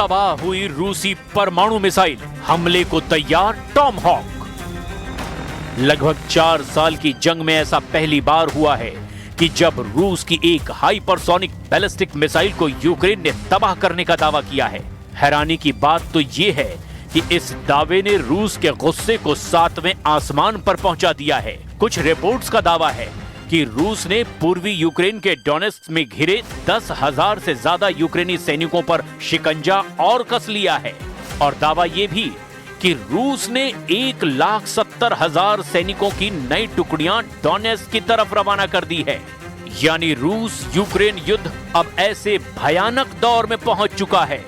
तबाह हुई रूसी परमाणु मिसाइल, हमले को तैयार टॉमहॉक। लगभग 4 साल की जंग में ऐसा पहली बार हुआ है कि जब रूस की एक हाइपरसोनिक बैलिस्टिक मिसाइल को यूक्रेन ने तबाह करने का दावा किया है। हैरानी की बात तो यह है कि इस दावे ने रूस के गुस्से को 7वें आसमान पर पहुंचा दिया है। कुछ रिपोर्ट्स का दावा है कि रूस ने पूर्वी यूक्रेन के डोनेट्स्क में घिरे 10,000 से ज्यादा यूक्रेनी सैनिकों पर शिकंजा और कस लिया है, और दावा यह भी कि रूस ने 1,70,000 सैनिकों की नई टुकड़ियां डोनेट्स्क की तरफ रवाना कर दी है। यानी रूस यूक्रेन युद्ध अब ऐसे भयानक दौर में पहुंच चुका है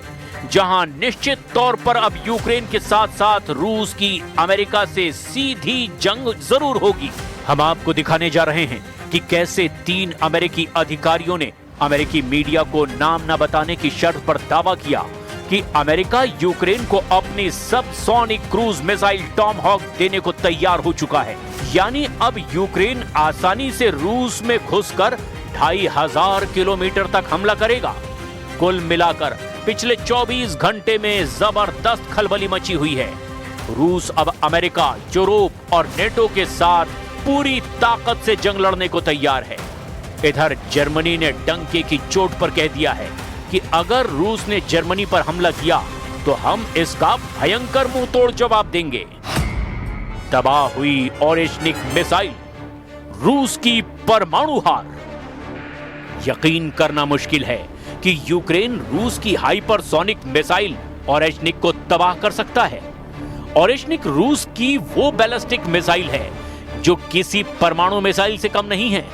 जहां निश्चित तौर पर अब यूक्रेन के साथ साथ रूस की अमेरिका से सीधी जंग जरूर होगी। हम आपको दिखाने जा रहे हैं कि कैसे 3 अमेरिकी अधिकारियों ने अमेरिकी मीडिया को नाम न बताने की शर्त पर दावा किया कि अमेरिका यूक्रेन को अपनी सबसोनिक क्रूज मिसाइल टॉमहॉक देने को तैयार हो चुका है। यानी अब यूक्रेन आसानी से रूस में घुसकर 2,500 किलोमीटर तक हमला करेगा। कुल मिलाकर पिछले 24 घंटे में जबरदस्त खलबली मची हुई है। रूस अब अमेरिका, यूरोप और नेटो के साथ पूरी ताकत से जंग लड़ने को तैयार है। इधर जर्मनी ने डंके की चोट पर कह दिया है कि अगर रूस ने जर्मनी पर हमला किया तो हम इसका भयंकर मुंह तोड़ जवाब देंगे। तबाह हुई ओरेश्निक मिसाइल, रूस की परमाणु हार। यकीन करना मुश्किल है कि यूक्रेन रूस की हाइपरसोनिक मिसाइल ओरेश्निक को तबाह कर सकता है। ओरेश्निक रूस की वो बैलिस्टिक मिसाइल है जो किसी परमाणु मिसाइल से कम नहीं है,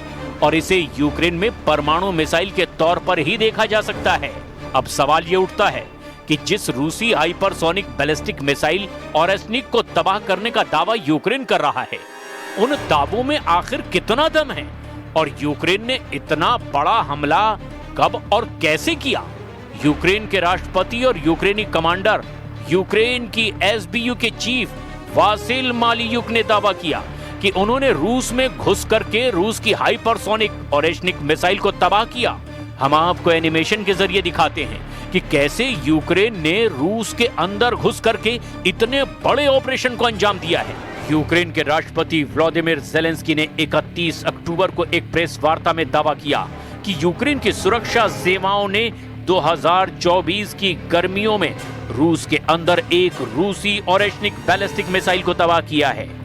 और इसे यूक्रेन में परमाणु मिसाइल के तौर पर ही देखा जा सकता है। अब सवाल यह उठता है कि जिस रूसी हाइपरसोनिक बैलिस्टिक मिसाइल ओरेश्निक को तबाह करने का दावा यूक्रेन कर रहा है, उन दावों में आखिर कितना दम है, और यूक्रेन ने इतना बड़ा हमला कब और कैसे किया? यूक्रेन के राष्ट्रपति और यूक्रेनी कमांडर, यूक्रेन की एसबीयू के चीफ वासिल मालियुक ने दावा किया कि उन्होंने रूस में घुस करके रूस की हाइपरसोनिक ओरेश्निक मिसाइल को तबाह किया। हम आपको एनिमेशन के जरिए दिखाते हैं कि कैसे यूक्रेन ने रूस के अंदर घुस करके इतने बड़े ऑपरेशन को अंजाम दिया है। यूक्रेन के राष्ट्रपति व्लादिमीर ज़ेलेंस्की ने 31 अक्टूबर को एक प्रेस वार्ता में दावा किया कि यूक्रेन की सुरक्षा सेवाओं ने 2024 की गर्मियों में रूस के अंदर एक रूसी ओरेश्निक बैलिस्टिक मिसाइल को तबाह किया है।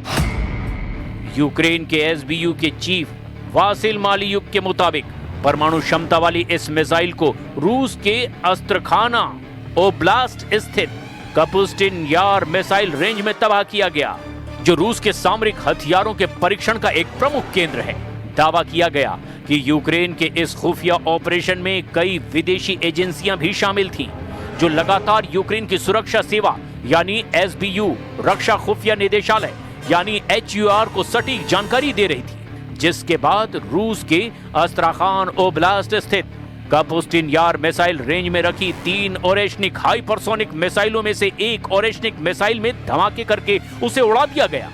यूक्रेन के एसबीयू के चीफ वासिल मालियुक के मुताबिक परमाणु क्षमता वाली इस मिसाइल को रूस के अस्त्रखाना ओब्लास्ट स्थित कपुस्टिन यार मिसाइल रेंज में तबाह किया गया, जो रूस के सामरिक हथियारों के परीक्षण का एक प्रमुख केंद्र है। दावा किया गया कि यूक्रेन के इस खुफिया ऑपरेशन में कई विदेशी एजेंसियां भी शामिल थीं, जो लगातार यूक्रेन की सुरक्षा सेवा यानी एसबीयू, रक्षा खुफिया निदेशालय यानी HUR को सटीक जानकारी दे रही थी, जिसके बाद रूस के अस्त्राखान ओब्लास्ट स्थित कपुस्टिन यार मिसाइल रेंज में रखी 3 ओरेश्निक हाइपरसोनिक मिसाइलों में से एक ओरेश्निक मिसाइल में धमाके करके उसे उड़ा दिया गया।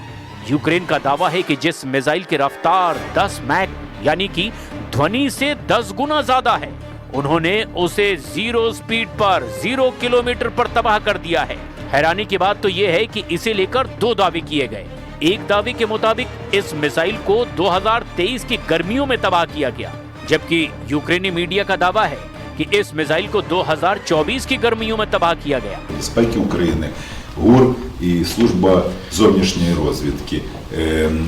यूक्रेन का दावा है कि जिस मिसाइल की रफ्तार 10 मैक यानी कि ध्वनि से 10 गुना ज्यादा है, उन्होंने उसे 0 स्पीड पर 0 किलोमीटर पर तबाह कर दिया है। हैरानी की बात तो यह है कि इसे लेकर 2 दावे किए गए। एक दावे के मुताबिक इस मिसाइल को 2023 की गर्मियों में तबाह किया गया, जबकि यूक्रेनी मीडिया का दावा है कि इस मिसाइल को 2024 की गर्मियों में तबाह किया गया। Безпеки України, ГУР і служба зовнішньої розвідки.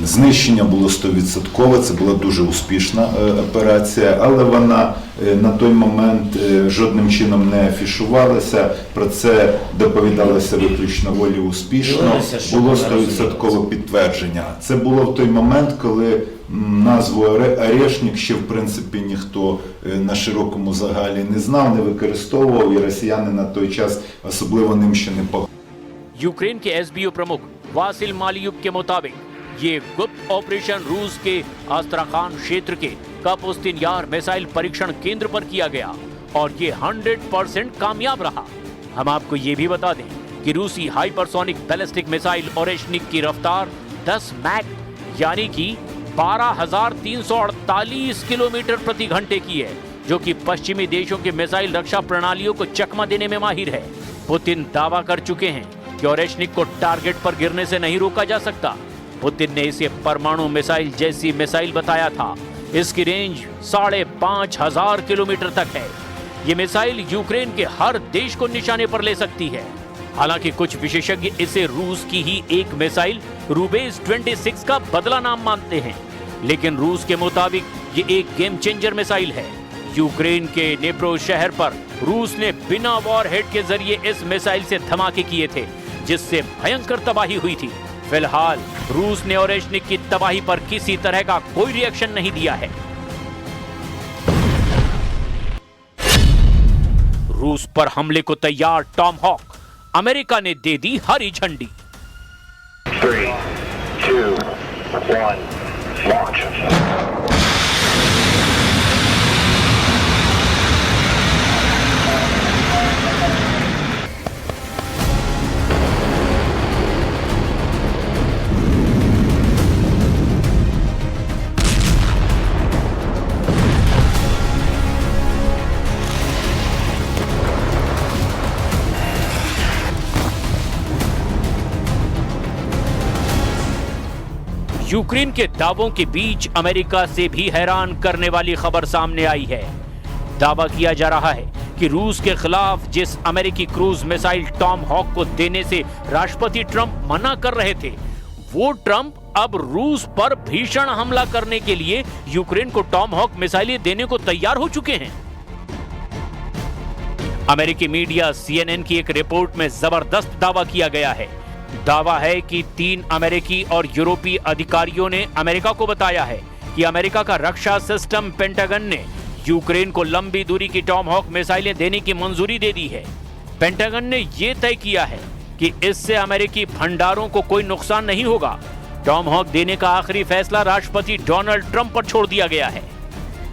Знищення було 100%, це була дуже успішна операція, але вона на той момент жодним чином не афішувалася, про це доповідалося виключно волі успішно, було 100% підтвердження. Це було в той момент, коли назву «Орешник» ще в принципі ніхто на широкому загалі не знав, не використовував, і росіяни на той час особливо ним ще не погрожували. यूक्रेन के एसबीयू प्रमुख वासिल मालियुक के मुताबिक ये गुप्त ऑपरेशन रूस के अस्त्राखान क्षेत्र के कपुस्तिन यार मिसाइल परीक्षण केंद्र पर किया गया और ये 100% कामयाब रहा। हम आपको ये भी बता दें कि रूसी हाइपरसोनिक बैलिस्टिक मिसाइल ओरेश्निक की रफ्तार 10 मैक यानी कि 12,348 किलोमीटर प्रति घंटे की है, जो कि पश्चिमी देशों के मिसाइल रक्षा प्रणालियों को चकमा देने में माहिर है। पुतिन दावा कर चुके हैं कि ओरेशनिक को टारगेट पर गिरने से नहीं रोका जा सकता। पुतिन ने इसे परमाणु मिसाइल जैसी मिसाइल बताया था। इसकी रेंज 5,500 किलोमीटर तक है। ये मिसाइल यूक्रेन के हर देश को निशाने पर ले सकती है। हालांकि कुछ विशेषज्ञ इसे रूस की ही एक मिसाइल रूबेस 26 का बदला नाम मानते हैं, लेकिन रूस के मुताबिक ये एक गेम चेंजर मिसाइल है। यूक्रेन के नेप्रो शहर पर रूस ने बिना वॉरहेड के जरिए इस मिसाइल से धमाके किए थे, जिससे भयंकर तबाही हुई थी। फिलहाल रूस ने ओरेशनिक की तबाही पर किसी तरह का कोई रिएक्शन नहीं दिया है। रूस पर हमले को तैयार टॉमहॉक, अमेरिका ने दे दी हरी झंडी। 3, 2, 1, launch. यूक्रेन के दावों के बीच अमेरिका से भी हैरान करने वाली खबर सामने आई है। दावा किया जा रहा है कि रूस के खिलाफ जिस अमेरिकी क्रूज मिसाइल टॉमहॉक को देने से राष्ट्रपति ट्रंप मना कर रहे थे, वो ट्रंप अब रूस पर भीषण हमला करने के लिए यूक्रेन को टॉमहॉक मिसाइलें देने को तैयार हो चुके हैं। अमेरिकी मीडिया CNN की एक रिपोर्ट में जबरदस्त दावा किया गया है। दावा है कि 3 अमेरिकी और यूरोपीय अधिकारियों ने अमेरिका को बताया है कि अमेरिका का रक्षा सिस्टम पेंटागन ने यूक्रेन को लंबी दूरी की टॉमहॉक मिसाइलें देने की मंजूरी दे दी है। पेंटागन ने यह तय किया है कि इससे अमेरिकी भंडारों को कोई नुकसान नहीं होगा। टॉमहॉक देने का आखिरी फैसला राष्ट्रपति डोनाल्ड ट्रंप पर छोड़ दिया गया है।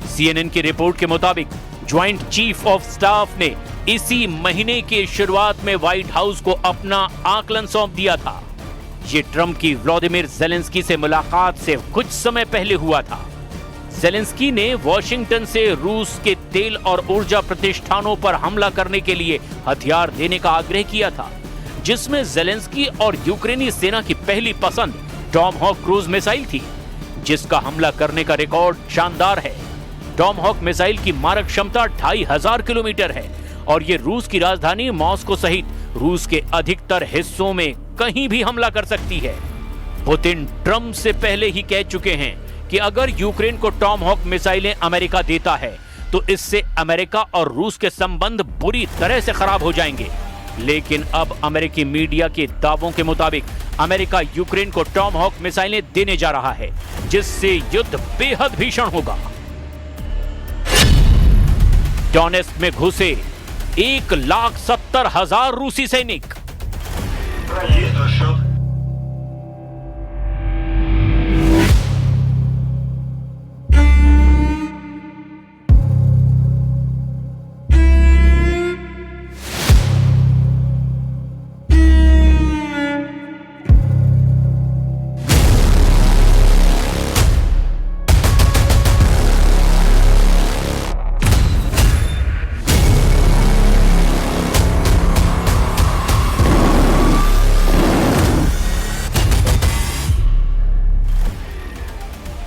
CNN की रिपोर्ट के मुताबिक ज्वाइंट चीफ ऑफ स्टाफ ने इसी महीने की शुरुआत में व्हाइट हाउस को अपना आकलन सौंप दिया था। ये ट्रंप की व्लादिमीर ज़ेलेंस्की से मुलाकात से कुछ समय पहले हुआ था। ज़ेलेंस्की ने वॉशिंगटन से रूस के तेल और ऊर्जा प्रतिष्ठानों पर हमला करने के लिए हथियार देने का आग्रह किया था, जिसमें ज़ेलेंस्की और यूक्रेनी सेना की पहली पसंद टॉमहॉक क्रूज मिसाइल थी, जिसका हमला करने का रिकॉर्ड शानदार है। टॉमहॉक मिसाइल की मारक क्षमता 2500 किलोमीटर है और ये रूस की राजधानी मॉस्को सहित रूस के अधिकतर हिस्सों में कहीं भी हमला कर सकती है। पुतिन ट्रंप से पहले ही कह चुके हैं कि अगर यूक्रेन को टॉमहॉक मिसाइलें अमेरिका देता है तो इससे अमेरिका और रूस के संबंध बुरी तरह से खराब हो जाएंगे। लेकिन अब अमेरिकी मीडिया के दावों के मुताबिक अमेरिका यूक्रेन को टॉमहॉक मिसाइलें देने जा रहा है, जिससे युद्ध बेहद भीषण होगा। डोनेस्क में घुसे 1,70,000 रूसी सैनिक।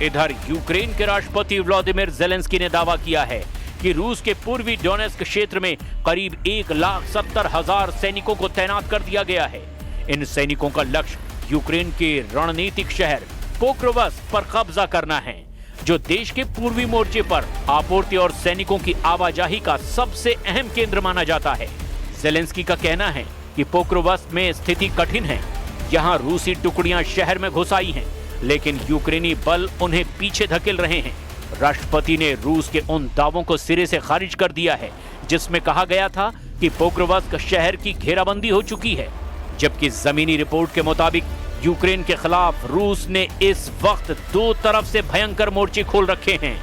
इधर यूक्रेन के राष्ट्रपति व्लादिमीर ज़ेलेंस्की ने दावा किया है कि रूस के पूर्वी डोनेस्क क्षेत्र में करीब 1,70,000 सैनिकों को तैनात कर दिया गया है। इन सैनिकों का लक्ष्य यूक्रेन के रणनीतिक शहर पोक्रोवस्क पर कब्जा करना है, जो देश के पूर्वी मोर्चे पर आपूर्ति और सैनिकों की आवाजाही का सबसे अहम केंद्र माना जाता है। ज़ेलेंस्की का कहना है कि पोक्रोवस्क में स्थिति कठिन है। यहाँ रूसी टुकड़ियां शहर में घुस आई हैं, लेकिन यूक्रेनी बल उन्हें पीछे धकेल रहे हैं। राष्ट्रपति ने रूस के उन दावों को सिरे से खारिज कर दिया है जिसमें कहा गया था कि पोक्रोवस्क शहर की घेराबंदी हो चुकी है, जबकि जमीनी रिपोर्ट के मुताबिक यूक्रेन के खिलाफ रूस ने इस वक्त 2 तरफ से भयंकर मोर्चे खोल रखे हैं।